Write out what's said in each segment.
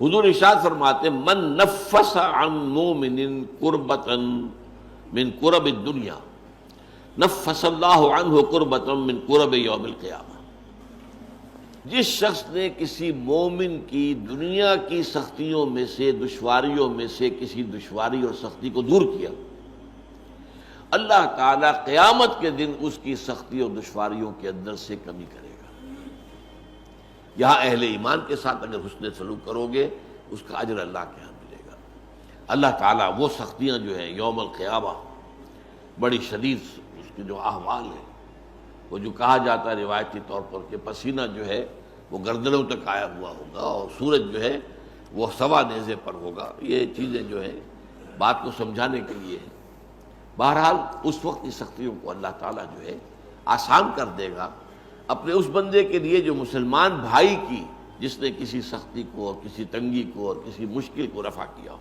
حضور ارشاد فرماتے من نفس عن مومن کربۃ من کرب الدنیا نفس اللہ عنہ کربۃ من کرب یوم القیامہ، جس شخص نے کسی مومن کی دنیا کی سختیوں میں سے، دشواریوں میں سے کسی دشواری اور سختی کو دور کیا، اللہ تعالیٰ قیامت کے دن اس کی سختی اور دشواریوں کے اندر سے کمی کرے گا۔ یہاں اہل ایمان کے ساتھ اگر حسن سلوک کرو گے اس کا اجر اللہ کے ہاں ملے گا۔ اللہ تعالیٰ وہ سختیاں جو ہیں یوم القیامہ بڑی شدید اس کے جو احوال ہیں، وہ جو کہا جاتا ہے روایتی طور پر کہ پسینہ جو ہے وہ گردنوں تک آیا ہوا ہوگا اور سورج جو ہے وہ سوا نیزے پر ہوگا، یہ چیزیں جو ہیں بات کو سمجھانے کے لیے ہیں۔ بہرحال اس وقت کی سختیوں کو اللہ تعالیٰ جو ہے آسان کر دے گا اپنے اس بندے کے لیے جو مسلمان بھائی کی، جس نے کسی سختی کو اور کسی تنگی کو اور کسی مشکل کو رفع کیا ہو۔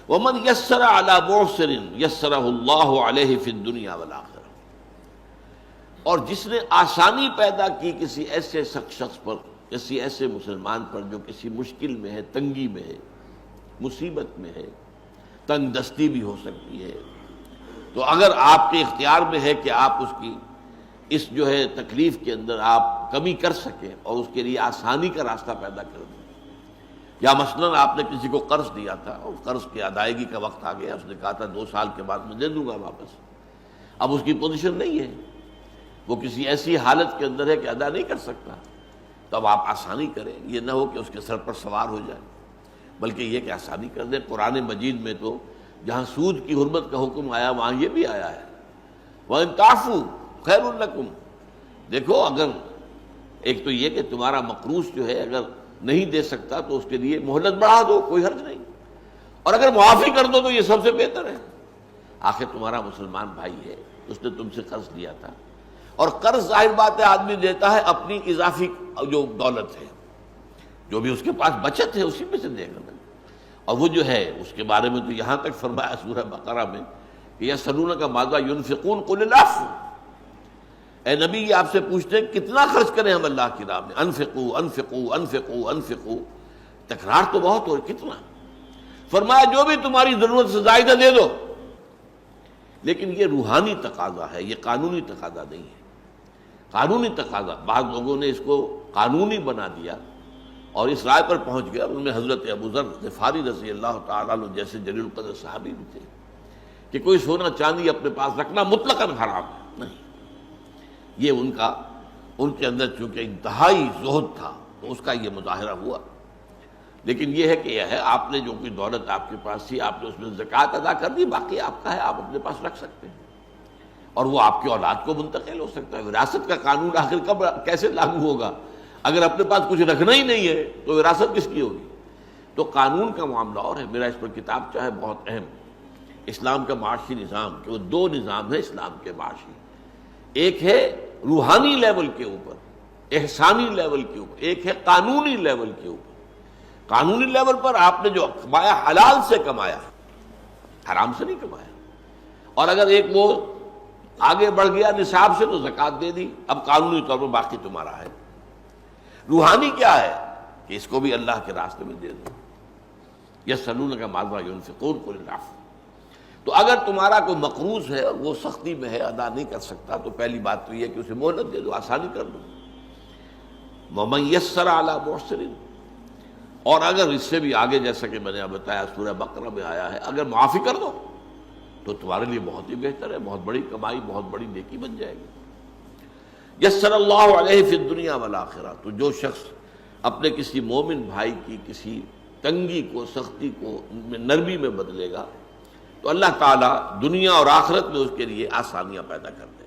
وَمَنْ يَسَّرَ عَلَى مُعْسِرٍ يَسَّرَهُ اللَّهُ عَلَيْهِ فِي الدُّنْيَا وَالْآخِرَةِ، اور جس نے آسانی پیدا کی کسی ایسے شخص پر، کسی ایسے مسلمان پر جو کسی مشکل میں ہے، تنگی میں ہے، مصیبت میں ہے، تنگ دستی بھی ہو سکتی ہے، تو اگر آپ کے اختیار میں ہے کہ آپ اس کی اس جو ہے تکلیف کے اندر آپ کمی کر سکیں اور اس کے لیے آسانی کا راستہ پیدا کر دیں، یا مثلاً آپ نے کسی کو قرض دیا تھا اور قرض کی ادائیگی کا وقت آ گیا، اس نے کہا تھا 2 سال کے بعد میں دے دوں گا واپس، اب اس کی پوزیشن نہیں ہے، وہ کسی ایسی حالت کے اندر ہے کہ ادا نہیں کر سکتا، تو اب آپ آسانی کریں، یہ نہ ہو کہ اس کے سر پر سوار ہو جائے، بلکہ یہ کہ آسانی کر دیں۔ قرآن مجید میں تو جہاں سود کی حرمت کا حکم آیا وہاں یہ بھی آیا ہے وَإِن تَعْفُوا خَيْرٌ لَكُمْ، دیکھو اگر ایک تو یہ کہ تمہارا مقروض جو ہے اگر نہیں دے سکتا تو اس کے لیے مہلت بڑھا دو، کوئی حرج نہیں، اور اگر معافی کر دو تو یہ سب سے بہتر ہے۔ آخر تمہارا مسلمان بھائی ہے، اس نے تم سے قرض لیا تھا، اور قرض ظاہر بات ہے آدمی دیتا ہے اپنی اضافی جو دولت ہے، جو بھی اس کے پاس بچت ہے اسی میں سے دے گا، اور وہ جو ہے اس کے بارے میں تو یہاں تک فرمایا سورہ بقرہ میں کہ یسألونک ماذا ينفقون قل العفو، اے نبی یہ آپ سے پوچھتے ہیں کتنا خرچ کریں ہم اللہ کی راہ میں، انفقوا انفقوا انفقوا انفقوا، تکرار تو بہت ہو، کتنا؟ فرمایا جو بھی تمہاری ضرورت سے زائدہ دے دو، لیکن یہ روحانی تقاضا ہے، یہ قانونی تقاضا نہیں ہے۔ قانونی تقاضا بعض لوگوں نے اس کو قانونی بنا دیا اور اس رائے پر پہنچ گیا، ان میں حضرت ابو ذر غفاری رضی اللہ تعالیٰ عنہ جیسے جلیل القدر صحابی بھی تھے، کہ کوئی سونا چاندی اپنے پاس رکھنا مطلقاً حرام ہے، نہیں، یہ ان کے اندر چونکہ انتہائی زہد تھا تو اس کا یہ مظاہرہ ہوا، لیکن یہ ہے کہ یہ ہے آپ نے جو کوئی دولت آپ کے پاس تھی آپ نے اس میں زکوٰۃ ادا کر دی، باقی آپ کا ہے، آپ اپنے پاس رکھ سکتے ہیں، اور وہ آپ کی اولاد کو منتقل ہو سکتا ہے۔ وراثت کا قانون آخر کب کیسے لاگو ہوگا؟ اگر اپنے پاس کچھ رکھنا ہی نہیں ہے تو وراثت کس کی ہوگی؟ تو قانون کا معاملہ اور ہے، میرا اس پر کتاب چاہے بہت اہم، اسلام کا معاشی نظام، کہ وہ 2 نظام ہیں اسلام کے معاشی، ایک ہے روحانی لیول کے اوپر، احسانی لیول کے اوپر، ایک ہے قانونی لیول کے اوپر۔ قانونی لیول پر آپ نے جو کمایا حلال سے کمایا، حرام سے نہیں کمایا، اور اگر ایک وہ آگے بڑھ گیا نصاب سے تو زکوٰۃ دے دی، اب قانونی طور پر باقی تمہارا ہے۔ روحانی کیا ہے کہ اس کو بھی اللہ کے راستے میں دے دو، یسألونک ماذا ينفقون قل العفو۔ تو اگر تمہارا کوئی مقروض ہے اور وہ سختی میں ہے، ادا نہیں کر سکتا، تو پہلی بات تو یہ ہے کہ اسے مہلت دے دو، آسانی کر دو۔ وَمَنْ يَسَّرَ عَلَى مُعْسِرٍ، اور اگر اس سے بھی آگے جیسا کہ میں نے بتایا سورہ بقرہ میں آیا ہے، اگر معافی کر دو تو تمہارے لیے بہت ہی بہتر ہے، بہت بڑی کمائی، بہت بڑی نیکی بن جائے گی۔ یسر اللہ علیہ فی الدنیا والآخرہ، تو جو شخص اپنے کسی مومن بھائی کی کسی تنگی کو، سختی کو نرمی میں بدلے گا تو اللہ تعالیٰ دنیا اور آخرت میں اس کے لیے آسانیاں پیدا کر دے گا۔